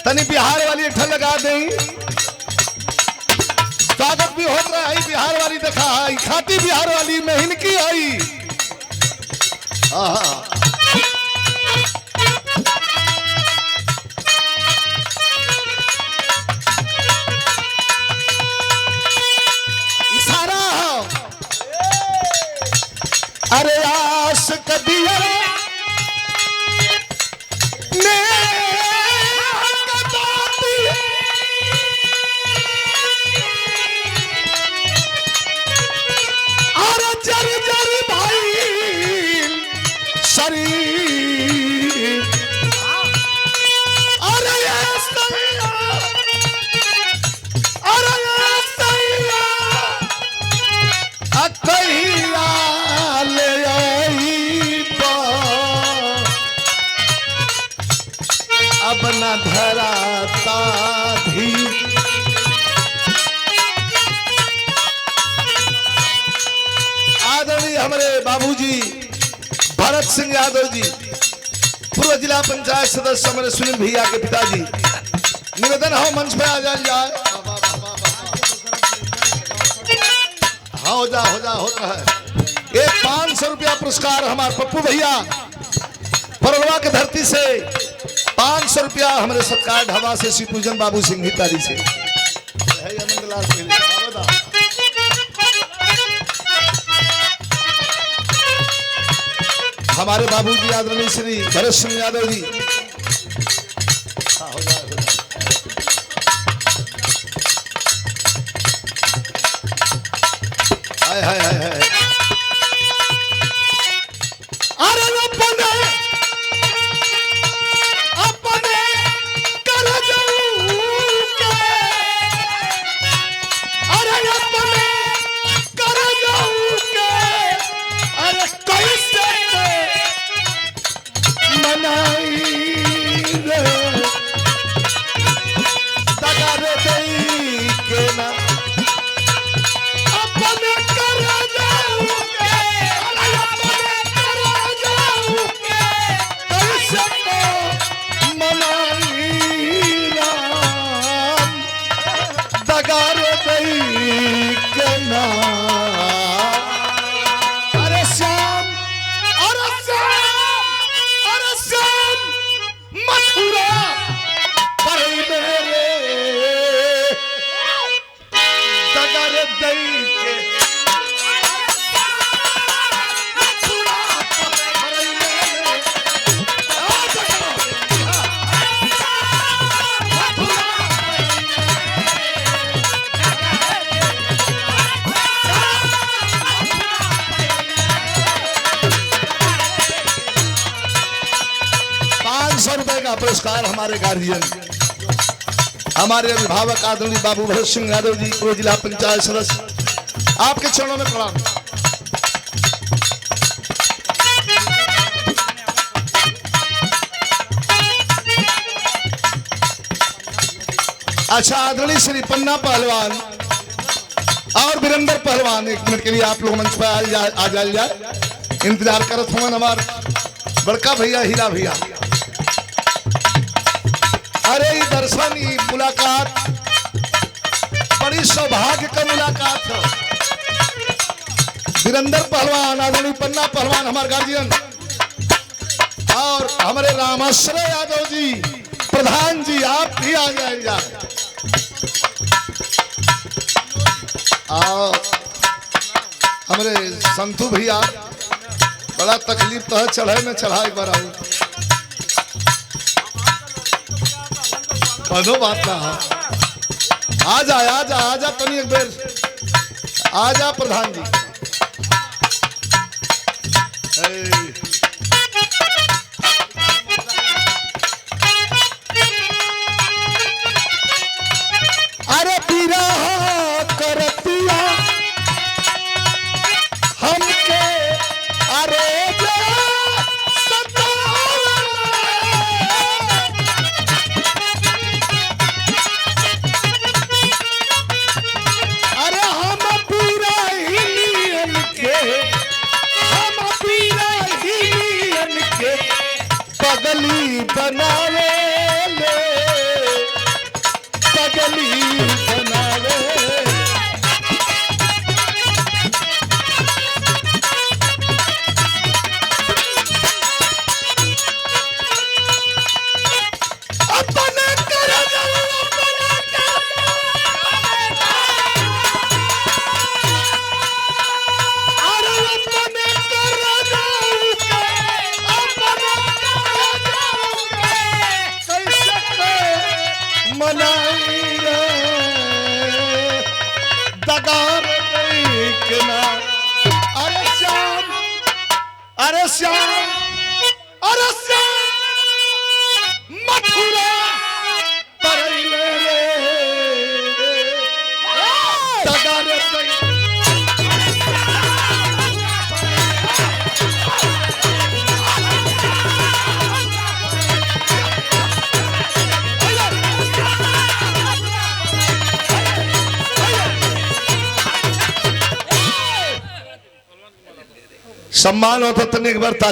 तनी बिहार वाली ठल लगा दें। स्वागत भी होत रहा है बिहार वाली देखा है खाती बिहार वाली में इनकी आई। इशारा अरे आस कदिया ने जर जर भाई शरीर अरे अकहिया ले आई अब न धराता भी हमारे बाबूजी भरत सिंह यादव जी पूर्व जिला पंचायत सदस्य हमारे सुनील भैया के पिताजी निवेदन हो मंच पे आ जाए। हाँ हो जा होता है। एक 500 रुपया पुरस्कार हमारे पप्पू भैया परलवा के धरती से 500 रुपया हमारे सत्कार ढाबा से श्री पूजन बाबू सिंह हितारी से हमारे बाबूजी आदरणीय श्री भरत सिंह यादव जी हाय हाय हाय हाय अरे अपने कर जाऊं के अरे अपने कर जाऊं के अरे कैसे मनाई रे दगा रे दई के ना अपने कर जाऊं के अपने कर जाऊं के कैसे को मनाई राम दगा रे दई के ना मथुरा पर मेरे दगर दई के मथुरा पर मेरे ₹500 का पुरस्कार हमारे गार्जियन हमारे अभिभावक आदरणीय बाबू भरत सिंह यादव जी पूर्व जिला पंचायत सदस्य आपके चरणों में प्रणाम। अच्छा आदरणीय श्री पन्ना पहलवान और वीरेंद्र पहलवान 1 मिनट के लिए आप लोग मंच पर आ जाए इंतजार करत हुए हमार बड़का भैया हीरा भैया। अरे ये दर्शन ये मुलाकात बड़ी सौभाग्य का मुलाकात है। वीरेंद्र पहलवान आदरणीय पन्ना पहलवान हमारे गार्जियन और हमारे रामाश्रय यादव जी प्रधान जी आप भी आ जाएंगे। हमारे संतू भैया बड़ा तकलीफ तो है चढ़ाई में चढ़ाई बार बनो बात ना आजा तनी एक बेर आजा प्रधान जी। अरे बिरहा करतिया हमके अरे हम पीरा बनाई रे दगार देखना। अरे श्याम अरे श्याम अरे श्याम मथुरा परैले रे दगार सम्मान होता तने एक बार